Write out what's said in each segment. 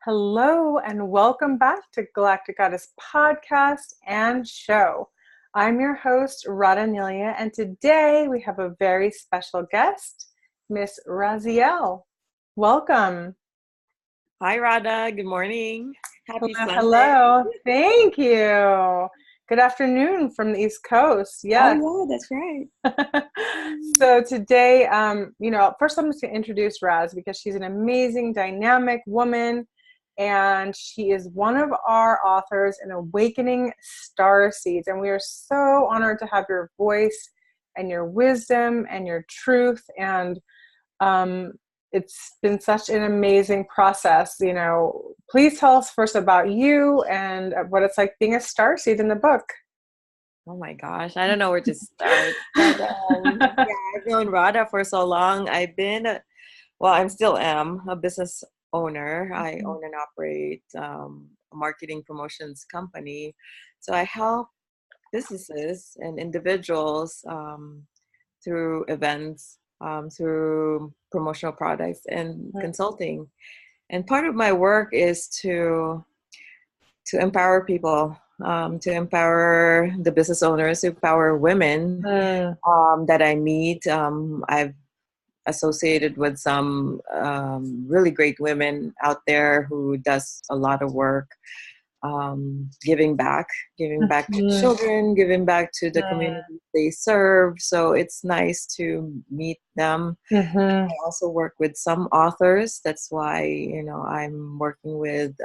Hello and welcome back to Galactic Goddess podcast and show. I'm your host, Radhaa Nilia, and today we have a very special guest, Miss Raziel. Welcome. Hi, Radha. Good morning. Happy Sunday. Hello. Thank you. Good afternoon from the East Coast. Yes. Oh, yeah, that's right. So today, first I'm just going to introduce Raz because she's an amazing, dynamic woman. And she is one of our authors in Awakening Starseeds. And we are so honored to have your voice and your wisdom and your truth. And it's been such an amazing process. Please tell us first about you and what it's like being a starseed in the book. Oh my gosh, I don't know where to start. But, I've known Radha for so long. I still am a business owner. I own and operate a marketing promotions company. So I help businesses and individuals through events, through promotional products and consulting. And part of my work is to empower people, to empower the business owners, to empower women that I meet. I've associated with some really great women out there who does a lot of work, giving back to children, giving back to the community they serve. So it's nice to meet them. I also work with some authors. That's why, I'm working with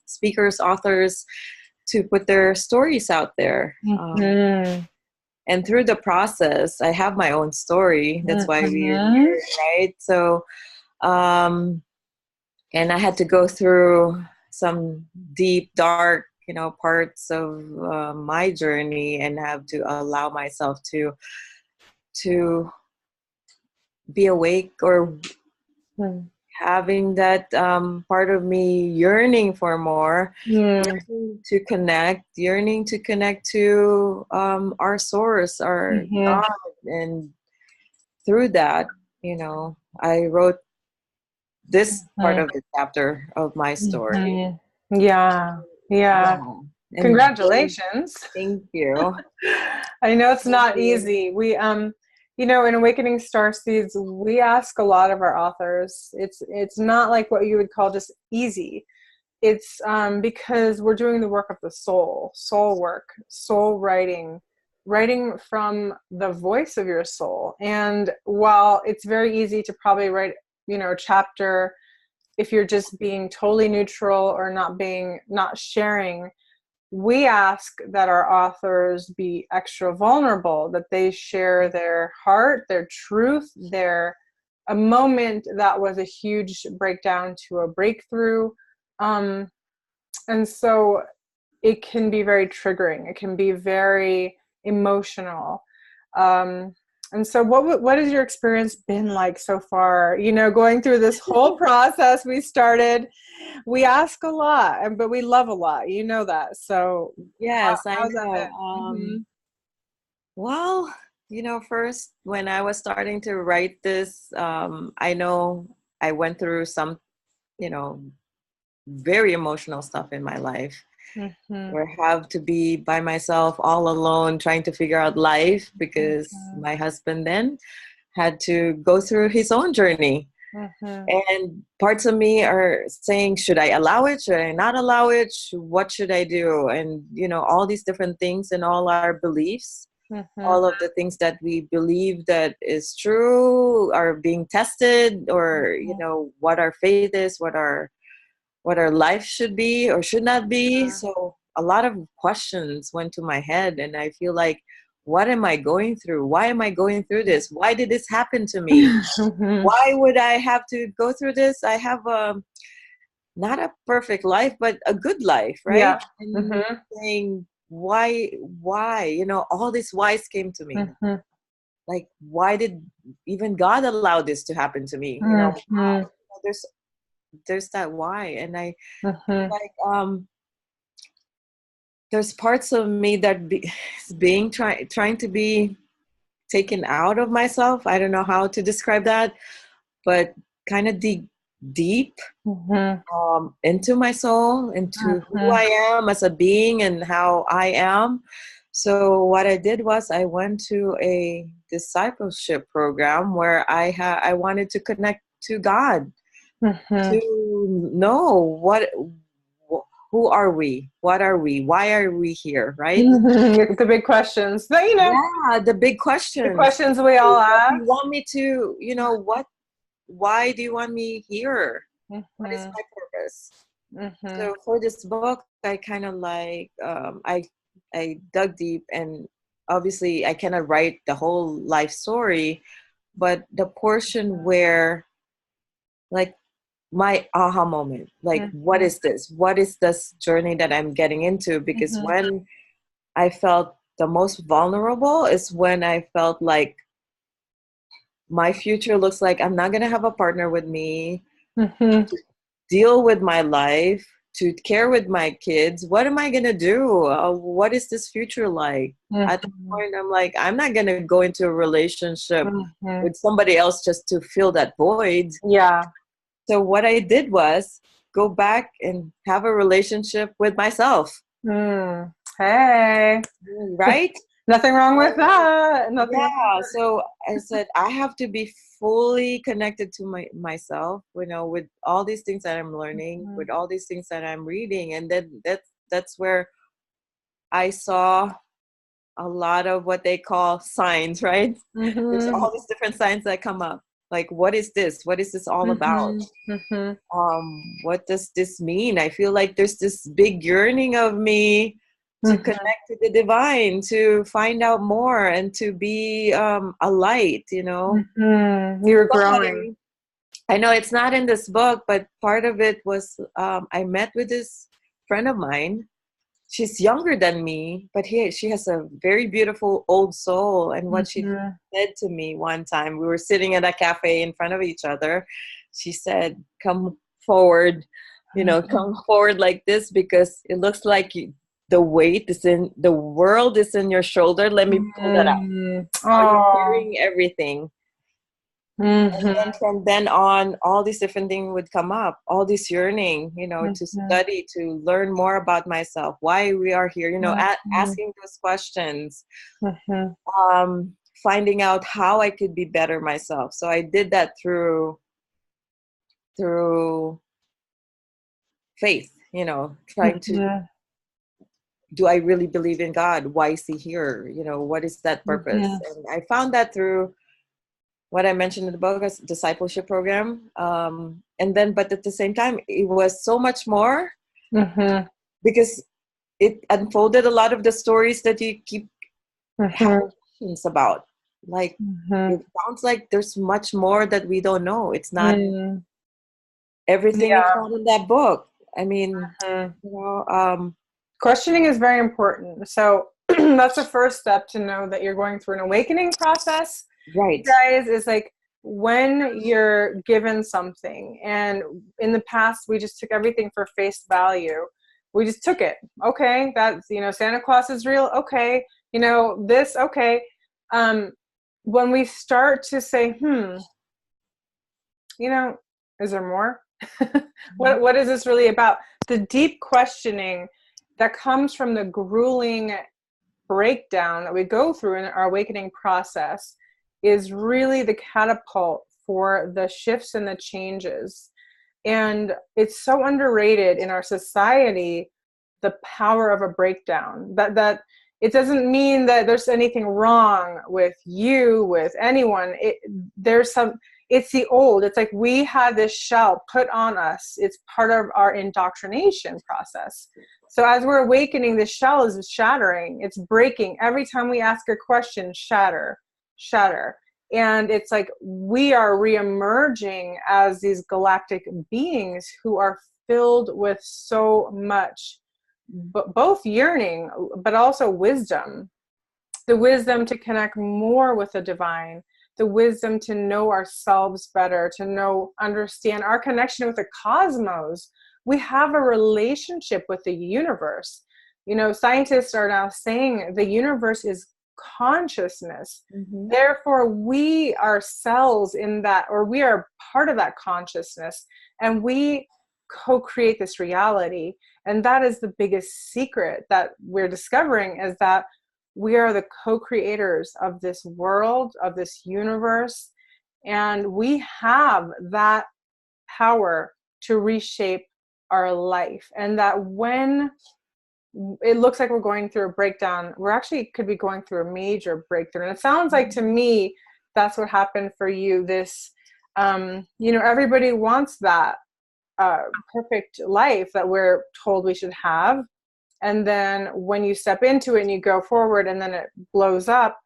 speakers, authors to put their stories out there. And through the process, I have my own story. That's why we're here, right? So, and I had to go through some deep, dark, parts of my journey, and have to allow myself to be awake, or having that part of me yearning for more, yearning to connect to our source, our God. And through that, I wrote this part of the chapter of my story. Yeah. Congratulations. Thank you. I know it's not easy. We in Awakening Starseeds, we ask a lot of our authors. It's not like what you would call just easy. It's because we're doing the work of the soul work, soul writing from the voice of your soul. And while it's very easy to probably write, a chapter if you're just being totally neutral or not sharing, we ask that our authors be extra vulnerable, that they share their heart, their truth, a moment that was a huge breakdown to a breakthrough. And so it can be very triggering. It can be very emotional. And so what has your experience been like so far? Going through this whole process we ask a lot, but we love a lot. You know that. So yes, I know. Well, first when I was starting to write this, I know I went through some, very emotional stuff in my life. Where I have to be by myself, all alone, trying to figure out life, because my husband then had to go through his own journey. And parts of me are saying, should I allow it? Should I not allow it? What should I do? And, all these different things, and all our beliefs, all of the things that we believe that is true are being tested, or, what our faith is, what our life should be or should not be. So a lot of questions went to my head, and I feel like, what am I going through? Why am I going through this? Why did this happen to me? Why would I have to go through this? I have not a perfect life, but a good life, right? Yeah. And saying, why, all these whys came to me. Like, why did even God allow this to happen to me? There's that why. And I there's parts of me that trying to be taken out of myself. I don't know how to describe that, but kind of deep Mm-hmm. into my soul, into who Mm-hmm. I am as a being and how I am. So what I did was I went to a discipleship program where I wanted to connect to God, Mm-hmm. to know who are we, what are we, why are we here, right? Mm-hmm. The big questions. But, Yeah, the big the questions. questions we all What do ask. you want me to, why do you want me here? What is Mm-hmm. my purpose? Mm-hmm. So for this book, I kind of like I dug deep, and obviously I cannot write the whole life story, but the portion where like my aha moment, like what Mm-hmm. is this? What is this journey that I'm getting into? Because Mm-hmm. when I felt the most vulnerable is when I felt like my future looks like I'm not gonna have a partner with me, Mm-hmm. deal with my life, to care with my kids. What am I going to do? What is this future like? At that Mm-hmm. point, I'm like, I'm not going to go into a relationship Mm-hmm. with somebody else just to fill that void. Yeah. So, what I did was go back and have a relationship with myself, Mm. Hey. right? Nothing wrong with that. Nothing wrong Yeah, so I said I have to be fully connected to myself, with all these things that I'm learning, with with all these things that I'm reading, and then that's where I saw a lot of what they call signs, right? There's mm-hmm. all these different signs that come up. Like, what is this? What is this all about? Mm-hmm. Mm-hmm. What does this mean? I feel like there's this big yearning of me to Mm-hmm. connect to the divine, to find out more, and to be a light, Mm-hmm. You're growing. But I know it's not in this book, but part of it was I met with this friend of mine. She's younger than me, but she has a very beautiful old soul. And what she Mm-hmm. said to me one time, we were sitting at a cafe in front of each other. She said, "Come forward, come forward like this, because it looks like the weight is the world is in your shoulder. Let me pull that out. Mm-hmm. Are you Oh. carrying everything?" And Mm-hmm. then from then on, all these different things would come up, all this yearning, to Mm-hmm. study, to learn more about myself, why we are here, Mm-hmm. asking those questions, Mm-hmm. um, finding out how I could be better myself. So I did that through faith, trying to, Mm-hmm. do I really believe in God? Why is he here? What is that purpose? Mm-hmm. And I found that through what I mentioned in the book as discipleship program. And then, but at the same time, it was so much more, Mm-hmm. because it unfolded a lot of the stories that you keep having Mm-hmm. questions about. Like, Mm-hmm. it sounds like there's much more that we don't know. It's not Mm-hmm. everything you Yeah. found in that book. I mean, Mm-hmm. you know, Questioning is very important. So that's the first step to know that you're going through an awakening process, right. guys, is like when you're given something, and in the past we just took everything for face value. We just took it. Okay, that's, Santa Claus is real. Okay, this. Okay. When we start to say, is there more? What is this really about? The deep questioning that comes from the grueling breakdown that we go through in our awakening process is really the catapult for the shifts and the changes. And it's so underrated in our society, the power of a breakdown. That it doesn't mean that there's anything wrong with you, with anyone. It's the old. It's like we had this shell put on us. It's part of our indoctrination process. So as we're awakening, the shell is shattering. It's breaking. Every time we ask a question, shatter, shatter. And it's like we are reemerging as these galactic beings who are filled with so much, both yearning, but also wisdom. The wisdom to connect more with the divine, the wisdom to know ourselves better, to understand our connection with the cosmos. We have a relationship with the universe. Scientists are now saying the universe is consciousness. Mm-hmm. Therefore, we are cells in that, or we are part of that consciousness. and we co-create this reality. And that is the biggest secret that we're discovering, is that we are the co-creators of this world, of this universe, and we have that power to reshape our life. And that when it looks like we're going through a breakdown, we're actually could be going through a major breakthrough. And it sounds like, to me, that's what happened for you. This, everybody wants that perfect life that we're told we should have. And then when you step into it and you go forward and then it blows up,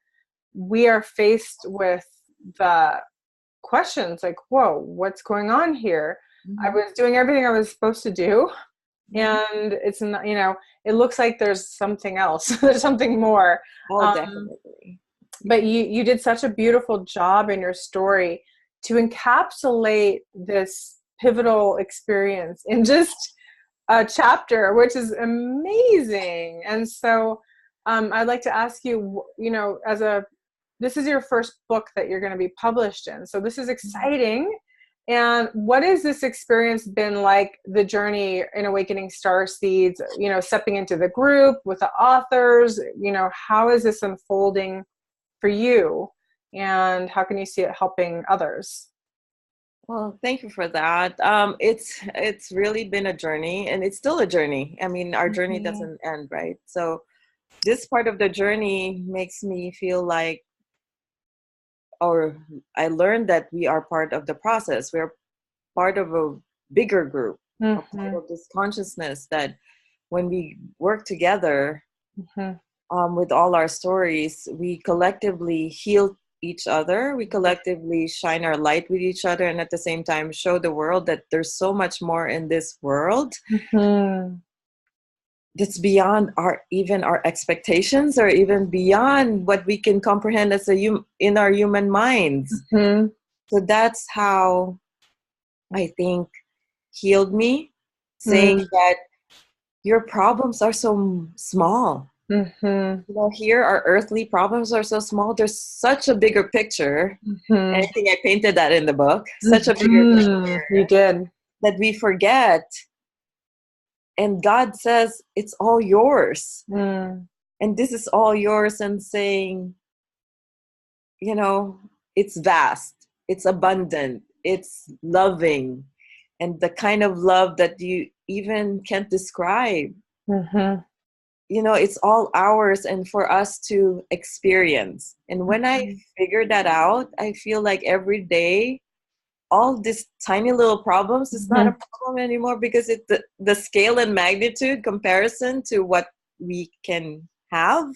we are faced with the questions like, whoa, what's going on here? I was doing everything I was supposed to do. And it's not, it looks like there's something else. There's something more. Oh, definitely. But you did such a beautiful job in your story to encapsulate this pivotal experience in just a chapter, which is amazing. And so I'd like to ask you, this is your first book that you're going to be published in. So this is exciting. And what has this experience been like, the journey in Awakening Starseeds, stepping into the group with the authors, how is this unfolding for you? And how can you see it helping others? Well, thank you for that. It's really been a journey, and it's still a journey. I mean, our journey doesn't end, right? So this part of the journey makes me feel like, or I learned that we are part of the process. We're part of a bigger group, a part of this consciousness that when we work together with all our stories, we collectively heal each other. We collectively shine our light with each other, and at the same time show the world that there's so much more in this world that's beyond even our expectations, or even beyond what we can comprehend as in our human minds. So that's how I think healed me, saying that your problems are so small. Here our earthly problems are so small. There's such a bigger picture. And I think I painted that in the book. Such a bigger picture. You did. That we forget. And God says, it's all yours. And this is all yours, and saying, it's vast, it's abundant, it's loving, and the kind of love that you even can't describe. It's all ours and for us to experience. And when I figured that out, I feel like every day, all these tiny little problems is not a problem anymore, because the scale and magnitude comparison to what we can have,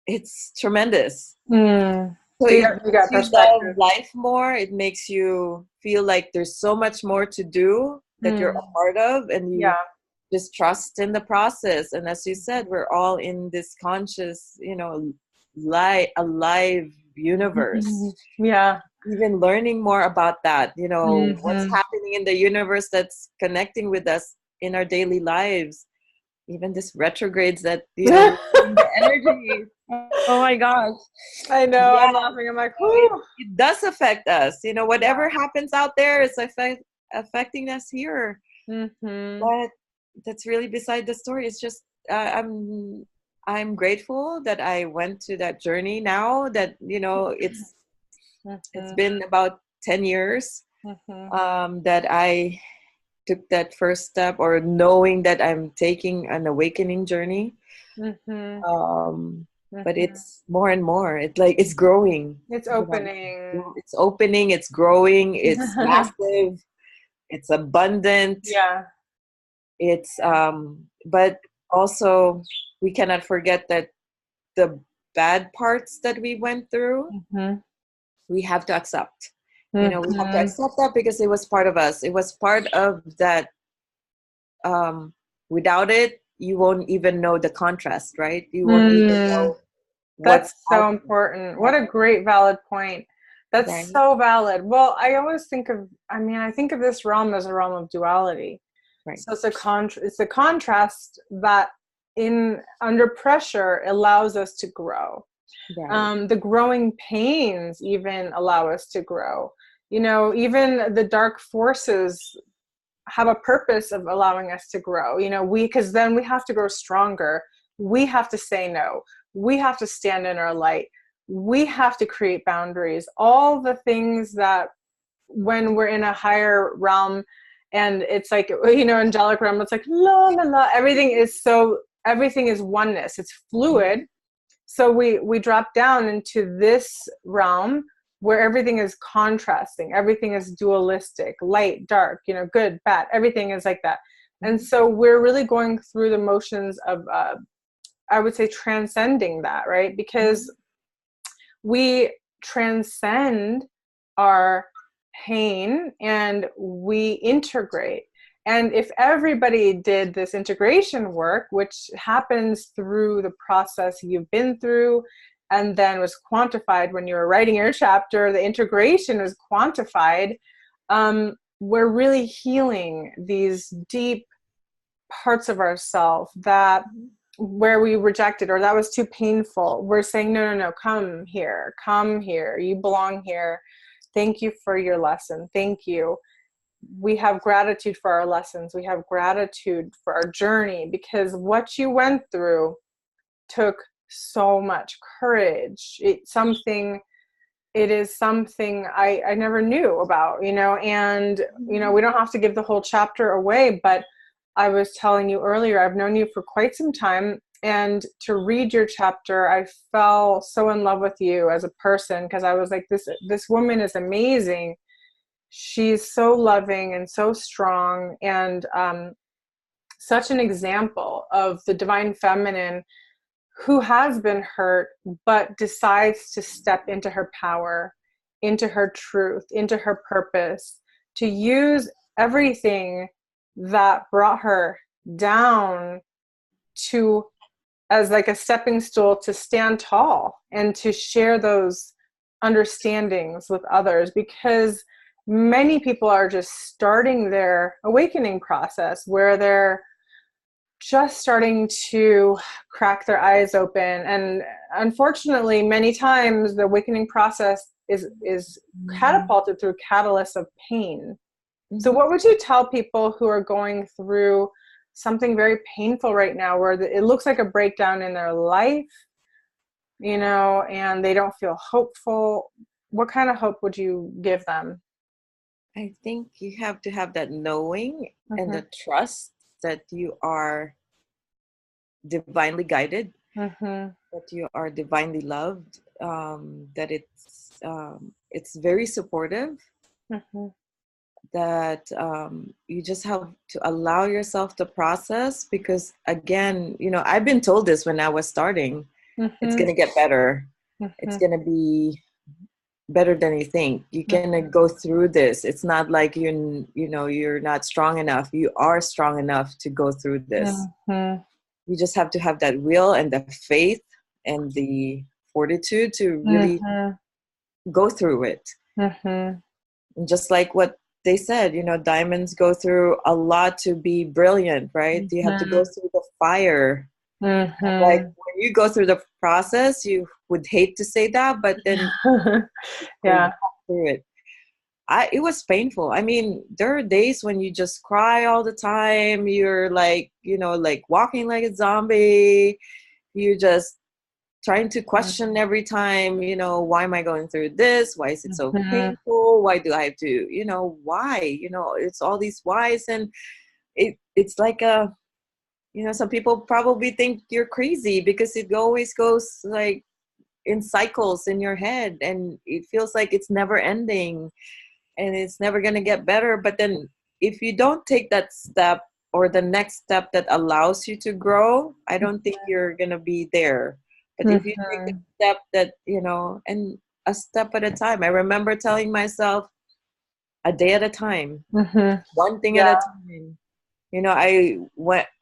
it's tremendous. So you it got makes you love life more. It makes you feel like there's so much more to do that you're a part of, and you just trust in the process. And as you said, we're all in this conscious, alive universe. Even learning more about that, what's happening in the universe that's connecting with us in our daily lives. Even this retrogrades that, the energy. Oh my gosh. I know. I'm laughing. I'm like, it does affect us. Whatever happens out there is affecting us here. But that's really beside the story. It's just I'm grateful that I went to that journey now that, it's been about 10 years that I took that first step, or knowing that I'm taking an awakening journey. But it's more and more. It's growing. It's opening. It's opening. It's growing. It's massive. It's abundant. It's but also we cannot forget that the bad parts that we went through, we have to accept. We have to accept that, because it was part of us. It was part of that. Without it, you won't even know the contrast, right? You won't even know. That's so important. What a great, valid point. That's so valid. Well, I always think of this realm as a realm of duality. Right. So it's a contrast that under pressure allows us to grow. The growing pains even allow us to grow. even the dark forces have a purpose of allowing us to grow, because then we have to grow stronger. We have to say no. We have to stand in our light. We have to create boundaries. All the things that when we're in a higher realm and it's like, angelic realm, it's like, la, la, la, everything is oneness. It's fluid. So we drop down into this realm where everything is contrasting, everything is dualistic, light, dark, good, bad, everything is like that. And so we're really going through the motions of, I would say, transcending that, right? Because we transcend our pain and we integrate. And if everybody did this integration work, which happens through the process you've been through, and then was quantified when you were writing your chapter, the integration was quantified, we're really healing these deep parts of ourselves that where we rejected or that was too painful. We're saying, no, come here, you belong here. Thank you for your lesson. Thank you. We have gratitude for our lessons. We have gratitude for our journey, because what you went through took so much courage. It is something I never knew about, and, we don't have to give the whole chapter away, but I was telling you earlier, I've known you for quite some time, and to read your chapter, I fell so in love with you as a person, because I was like, this woman is amazing. She's so loving and so strong, and such an example of the divine feminine who has been hurt, but decides to step into her power, into her truth, into her purpose, to use everything that brought her down to as like a stepping stool to stand tall and to share those understandings with others, because many people are just starting their awakening process where they're just starting to crack their eyes open. And unfortunately, many times the awakening process is catapulted through catalysts of pain. So what would you tell people who are going through something very painful right now, where it looks like a breakdown in their life, and they don't feel hopeful? What kind of hope would you give them? I think you have to have that knowing and the trust that you are divinely guided, that you are divinely loved, that it's very supportive, that you just have to allow yourself to process, because again, I've been told this when I was starting, it's going to get better. It's going to be better than you think. You're going to go through this. It's not like you're not strong enough. You are strong enough to go through this. You just have to have that will and the faith and the fortitude to really go through it. And just like what they said, diamonds go through a lot to be brilliant, right? You have to go through the fire. Like when you go through the process, you would hate to say that, but then through it. It was painful. I mean, there are days when you just cry all the time. You're like, like walking like a zombie. You're just trying to question every time, why am I going through this? Why is it so painful? Why do I have to, why? It's all these whys. And it's like some people probably think you're crazy because it always goes like in cycles in your head, and it feels like it's never ending and it's never going to get better. But then if you don't take that step or the next step that allows you to grow, I don't think you're going to be there. But if you take the step that, and a step at a time, I remember telling myself a day at a time, one thing at a time.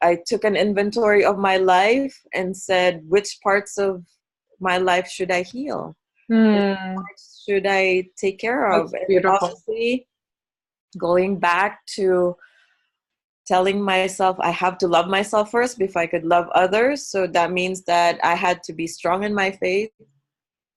I took an inventory of my life and said, which parts of my life should I heal? Which parts should I take care of? And obviously, going back to telling myself I have to love myself first before I could love others. So that means that I had to be strong in my faith.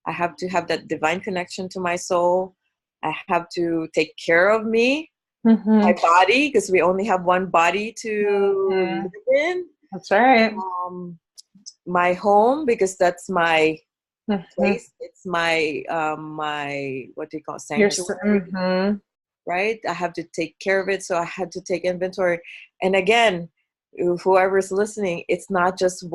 I have to have that divine connection to my soul. I have to take care of me, Mm-hmm. my body, because we only have one body to Mm-hmm. live in. That's right. My home, because that's my Mm-hmm. place. It's my my, what do you call it, You're, sanctuary, mm-hmm. right? I have to take care of it. So I had to take inventory. And again, whoever's listening, it's not just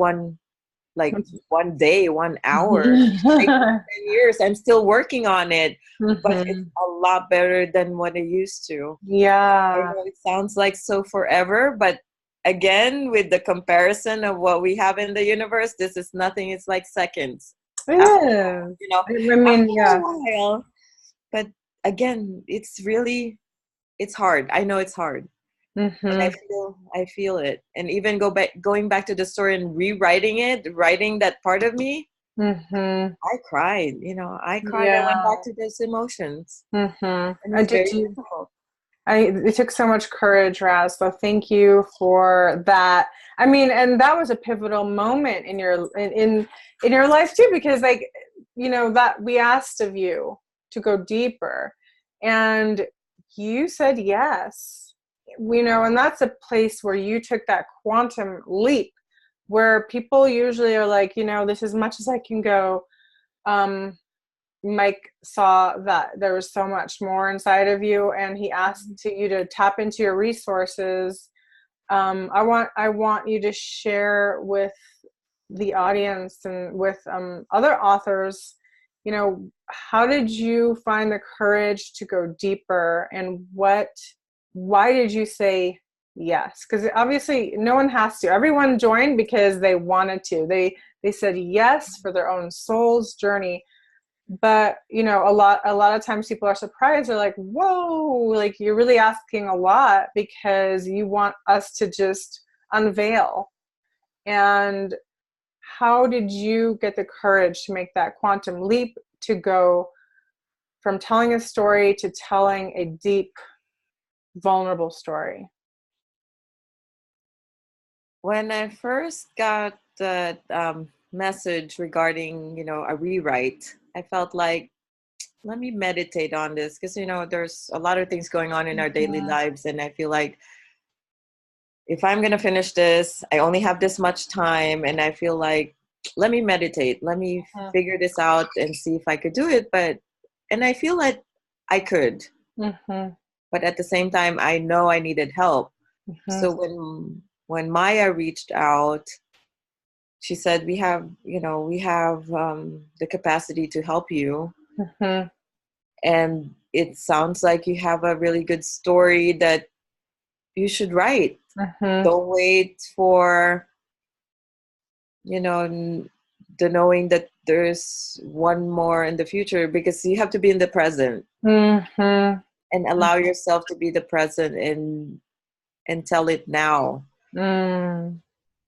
like 1 day, 1 hour. It takes 10 years. I'm still working on it, but it's Mm-hmm. a lot better than what I used to. I Yeah. know it sounds like so forever, but again, with the comparison of what we have in the universe, this is nothing. It's like seconds. It After, is. you know, I after mean, a yeah. while. But again, it's hard. I know it's hard. And Mm-hmm. I feel it. And even going back to the story and rewriting it, writing that part of me, Mm-hmm. I cried. I cried. I went Yeah. back to those emotions. Mm-hmm. And And it's did very you? difficult. It took so much courage, Raz. So thank you for that. I mean, and that was a pivotal moment in your life too, because like, that we asked of you to go deeper, and you said yes. And that's a place where you took that quantum leap, where people usually are like, this is as much as I can go. Mike saw that there was so much more inside of you, and he asked you to tap into your resources. I want you to share with the audience and with other authors, how did you find the courage to go deeper, and why did you say yes? Because obviously no one has to. Everyone joined because they wanted to. They said yes for their own soul's journey. But a lot of times people are surprised. They're like, whoa, like you're really asking a lot, because you want us to just unveil. And how did you get the courage to make that quantum leap, to go from telling a story to telling a deep, vulnerable story? When I first got that message regarding, a rewrite, I felt like, let me meditate on this, because, there's a lot of things going on in our daily lives. And I feel like if I'm going to finish this, I only have this much time. And I feel like, let me meditate. Let me figure this out and see if I could do it. And I feel like I could. Mm-hmm. But at the same time, I know I needed help. Mm-hmm. So when Maya reached out, she said, we have the capacity to help you. Mm-hmm. And it sounds like you have a really good story that you should write. Mm-hmm. Don't wait for, the knowing that there's one more in the future, because you have to be in the present Mm-hmm. and allow yourself to be the present and tell it now. Mm-hmm.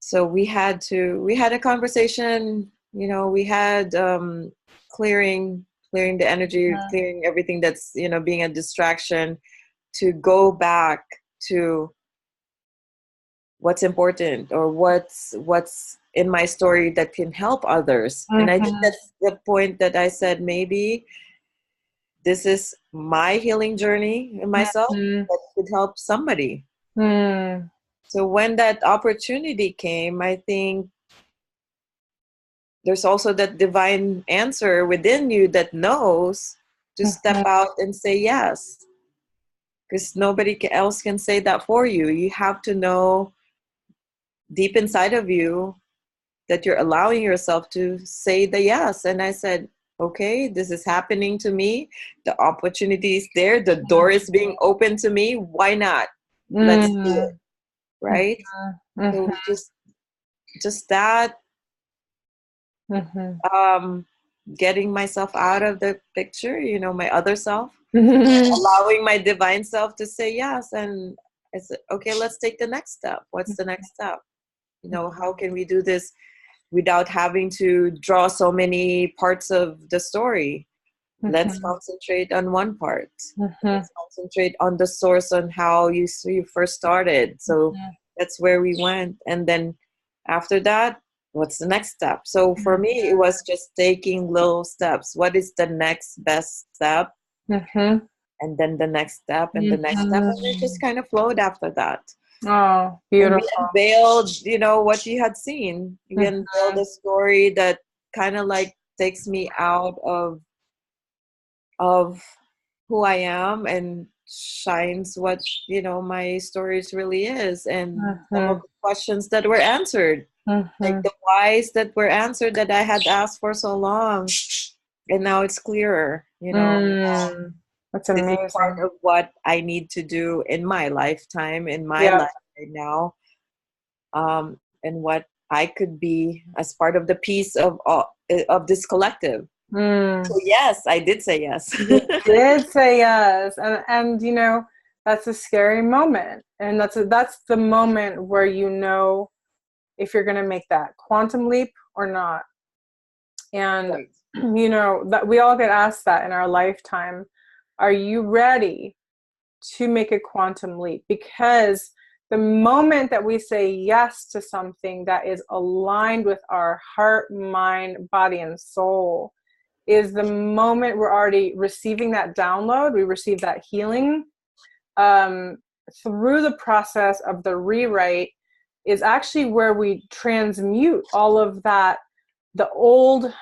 So we had a conversation, we had clearing the energy, clearing everything that's, being a distraction, to go back to what's important, or what's in my story that can help others. And I think that's the point that I said, maybe this is my healing journey in myself that could help somebody. Mm-hmm. So when that opportunity came, I think there's also that divine answer within you that knows to step out and say yes, because nobody else can say that for you. You have to know deep inside of you that you're allowing yourself to say the yes. And I said, okay, this is happening to me. The opportunity is there. The door is being opened to me. Why not? Let's do it. Right? So just that, getting myself out of the picture, my other self, allowing my divine self to say yes. And I said, okay, let's take the next step. What's the next step? How can we do this without having to draw so many parts of the story? Let's concentrate on one part. Let's concentrate on the source, on how you first started. So that's where we went. And then after that, what's the next step? So for me, it was just taking little steps. What is the next best step? and then the next step and the next step, and it just Mhm. kind of flowed after that. Oh, And we beautiful. unveiled, what you had seen. We unveiled Mhm. a story that kind of like takes me out of who I am and shines what my stories really is, and some of Mhm. the questions that were answered, like Mhm. the whys that were answered that I had asked for so long, and now it's clearer. Mm. That's This is part amazing. of what I need to do in my lifetime, in my Yeah. life right now, and what I could be as part of the piece of this collective. So Mm. yes, I did say yes. You did say yes, and that's a scary moment, and that's the moment where if you're going to make that quantum leap or not. And Right. that we all get asked that in our lifetime. Are you ready to make a quantum leap? Because the moment that we say yes to something that is aligned with our heart, mind, body, and soul is the moment we're already receiving that download. We receive that healing um, through the process of the rewrite is actually where we transmute all of that. The old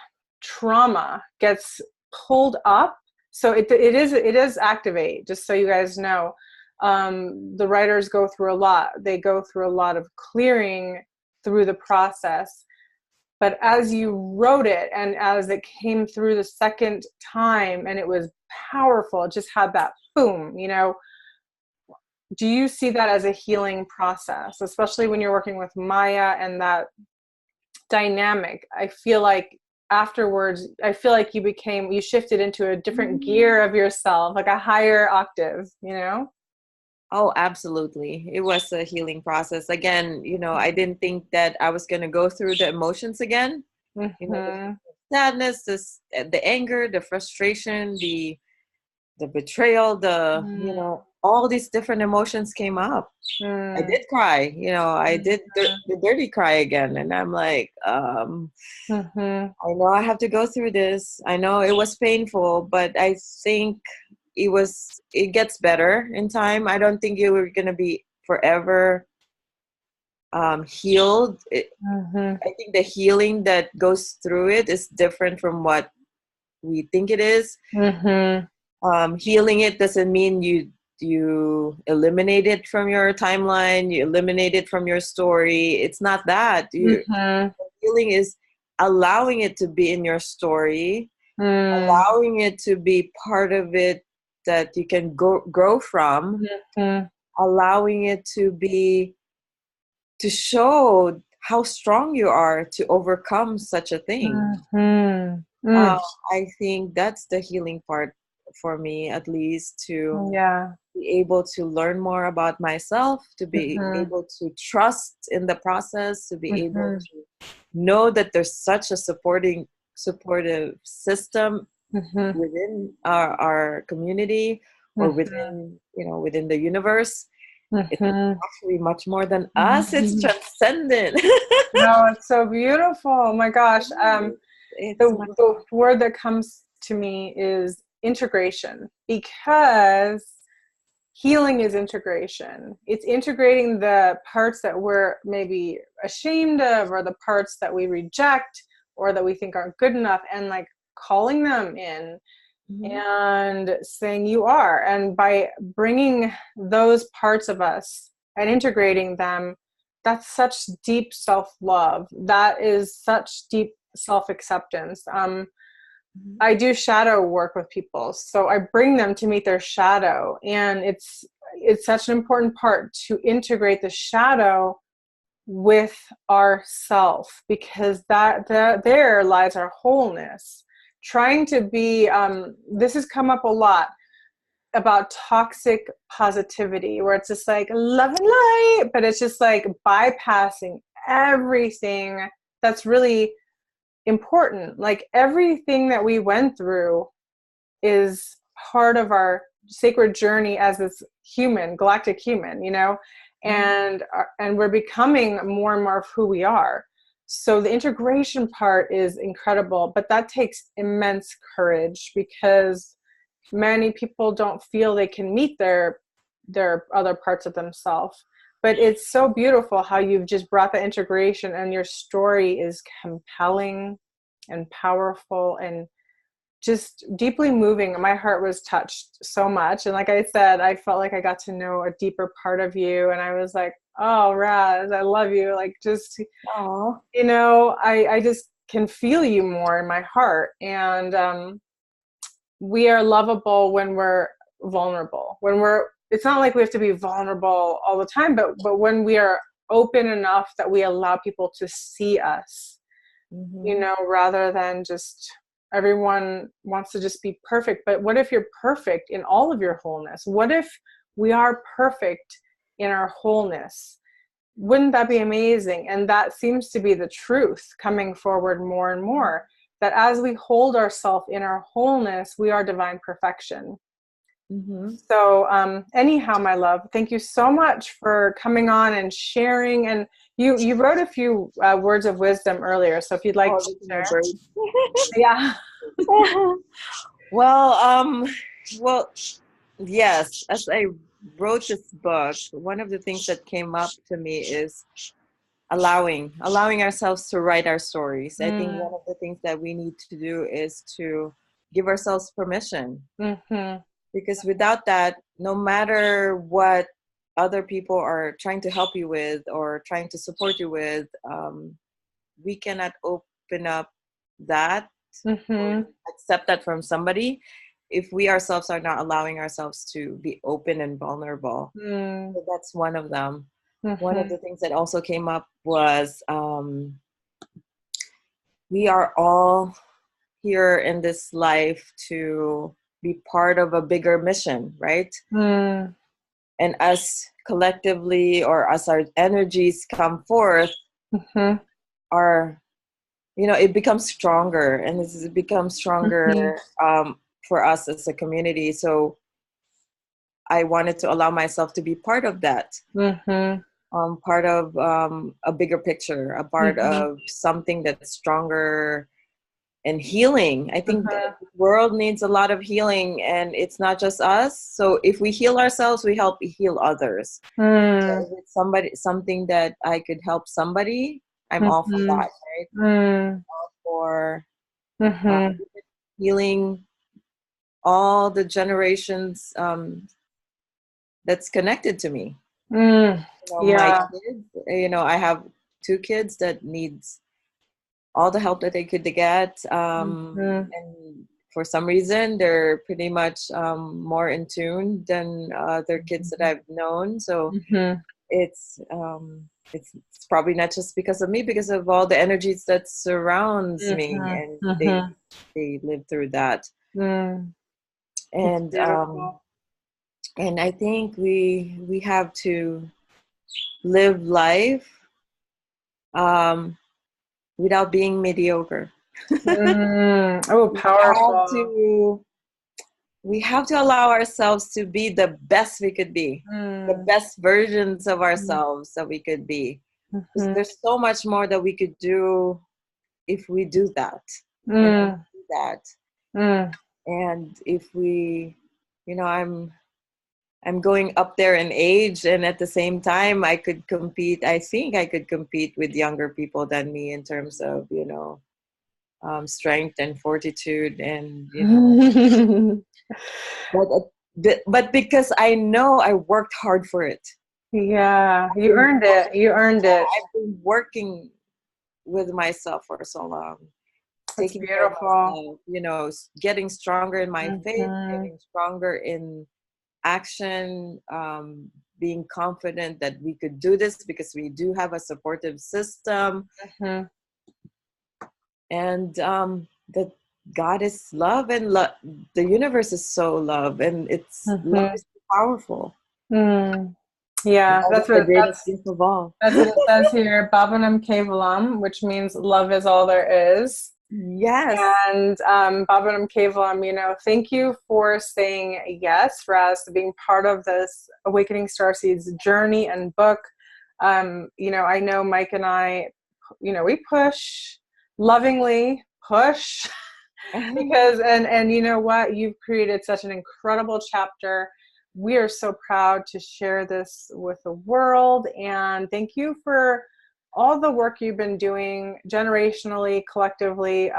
trauma gets pulled up. So it is activate, just so you guys know. The writers go through a lot. They go through a lot of clearing through the process. But as you wrote it and as it came through the second time and it was powerful, it just had that boom. Do you see that as a healing process, especially when you're working with Maya and that dynamic? I feel like afterwards, you shifted into a different gear of yourself, like a higher octave. Oh, absolutely. It was a healing process. Again, I didn't think that I was going to go through the emotions again. The Mm-hmm. sadness, the anger, the frustration, the betrayal, all these different emotions came up. I Mm-hmm. did cry, I did the dirty cry again. And I'm like, Mm-hmm. I know I have to go through this. I know it was painful, but I think it gets better in time. I don't think you were going to be forever healed. Mm-hmm. I think the healing that goes through it is different from what we think it is. Mm-hmm. Healing it doesn't mean you eliminate it from your timeline, you eliminate it from your story. It's not that. Mm-hmm. Healing is allowing it to be in your story, Mm-hmm. allowing it to be part of it that you can grow from, Mm-hmm. allowing it to show how strong you are to overcome such a thing. Mm-hmm. Uh, Mm. I think that's the healing part for me, at least, to Yeah. be able to learn more about myself, to be Mm-hmm. able to trust in the process, to be able Mm-hmm. to know that there's such a supportive system Mm-hmm. within our community, or within the universe. It's Mm-hmm. actually much more than us. It's Mm-hmm. transcendent. No, it's so beautiful. Oh my gosh. It's The, much. the word that comes to me is integration, because healing is integration. It's integrating the parts that we're maybe ashamed of, or the parts that we reject, or that we think aren't good enough, and like calling them in Mhm. and saying you are. And by bringing those parts of us and integrating them, that's such deep self-love. That is such deep self-acceptance. Mhm. I do shadow work with people, so I bring them to meet their shadow, and it's such an important part to integrate the shadow with our self, because that there lies our wholeness. Trying to be this has come up a lot about toxic positivity, where it's just like love and light, but it's just like bypassing everything that's really important. Like everything that we went through is part of our sacred journey as this human, galactic human, Mhm. and we're becoming more and more of who we are. So the integration part is incredible, but that takes immense courage, because many people don't feel they can meet their other parts of themselves. But it's so beautiful how you've just brought the integration, and your story is compelling and powerful and just deeply moving. My heart was touched so much. And like I said, I felt like I got to know a deeper part of you. And I was like, oh, Raz, I love you. Like, just, Aww. you know, I just can feel you more in my heart. And we are lovable when we're vulnerable. It's not like we have to be vulnerable all the time, but when we are open enough that we allow people to see us, you know, rather than just, everyone wants to just be perfect. But what if you're perfect in all of your wholeness? What if we are perfect in our wholeness? Wouldn't that be amazing? And that seems to be the truth coming forward more and more, that as we hold ourselves in our wholeness, we are divine perfection. So anyhow, my love, thank you so much for coming on and sharing. And you wrote a few words of wisdom earlier, so if you'd like to share. Yeah. Well, yes, as I wrote this book, one of the things that came up to me is allowing ourselves to write our stories. I think one of the things that we need to do is to give ourselves permission. Because without that, no matter what other people are trying to help you with or trying to support you with, we cannot open up that, accept that from somebody, if we ourselves are not allowing ourselves to be open and vulnerable. So that's one of them. One of the things that also came up was we are all here in this life to be part of a bigger mission, right? And us collectively, or as our energies come forth, are, you know, it becomes stronger, and it becomes stronger for us as a community. So I wanted to allow myself to be part of that, part of a bigger picture, a part of something that's stronger and healing. I think the world needs a lot of healing, and it's not just us. So if we heal ourselves, we help heal others. So if it's something that I could help somebody, I'm all for that, right? All for healing all the generations that's connected to me. You know, my kids, you know, I have 2 kids that needs all the help that they could get. And for some reason, they're pretty much more in tune than other kids that I've known. So it's probably not just because of me, because of all the energies that surrounds me, and they live through that. And I think we have to live life without being mediocre. Oh, powerful. We have to allow ourselves to be the best we could be, the best versions of ourselves that we could be. There's so much more that we could do if we do that. And if we, you know, I'm going up there in age, and at the same time I could compete. I think I could compete with younger people than me in terms of, you know, strength and fortitude, and, you know, but because I know I worked hard for it. Yeah, you earned it. You earned it. I've been working with myself for so long. That's taking beautiful. Care of myself, you know, getting stronger in my faith, getting stronger in action, being confident that we could do this because we do have a supportive system, and that God is love, and the universe is so love, and it's love is powerful. Yeah, that's the greatest gift of all. That's what it says here, Bhavanam Kevalam, which means love is all there is. Yes. And Bhavanam Kevalam, you know, thank you for saying yes, Raz, to being part of this Awakening Starseeds journey and book. You know, I know Mike and I, you know, we push, lovingly push Because and you know what, you've created such an incredible chapter. We are so proud to share this with the world, and thank you for all the work you've been doing generationally, collectively.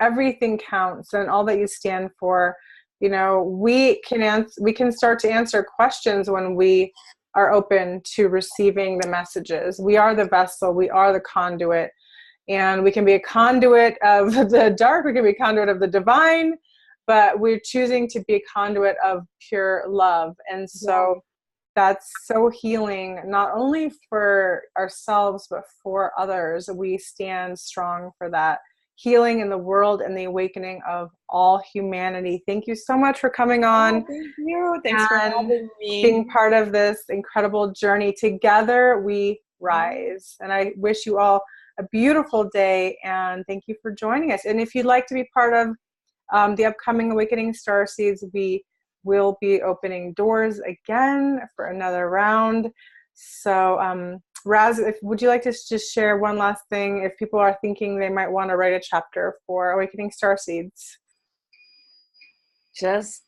Everything counts, and all that you stand for. You know, we can start to answer questions when we are open to receiving the messages. We are the vessel, we are the conduit, and we can be a conduit of the dark, we can be a conduit of the divine, but we're choosing to be a conduit of pure love. And so that's so healing, not only for ourselves, but for others. We stand strong for that healing in the world and the awakening of all humanity. Thank you so much for coming on. Thank you. Thanks for having me. Being part of this incredible journey. Together we rise. And I wish you all a beautiful day, and thank you for joining us. And if you'd like to be part of the upcoming Awakening Starseeds, we will be opening doors again for another round. So Raz, would you like to just share one last thing if people are thinking they might want to write a chapter for Awakening Starseeds? Just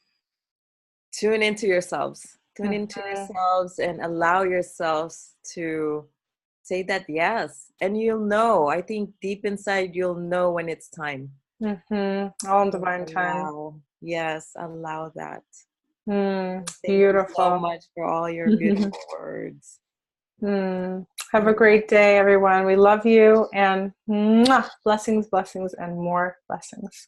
tune into yourselves. Tune into yourselves and allow yourselves to say that yes. And you'll know. I think deep inside you'll know when it's time. All in divine time. Yes, allow that. Beautiful. Thank you so much for all your beautiful words. Have a great day, everyone. We love you, and blessings, blessings, and more blessings.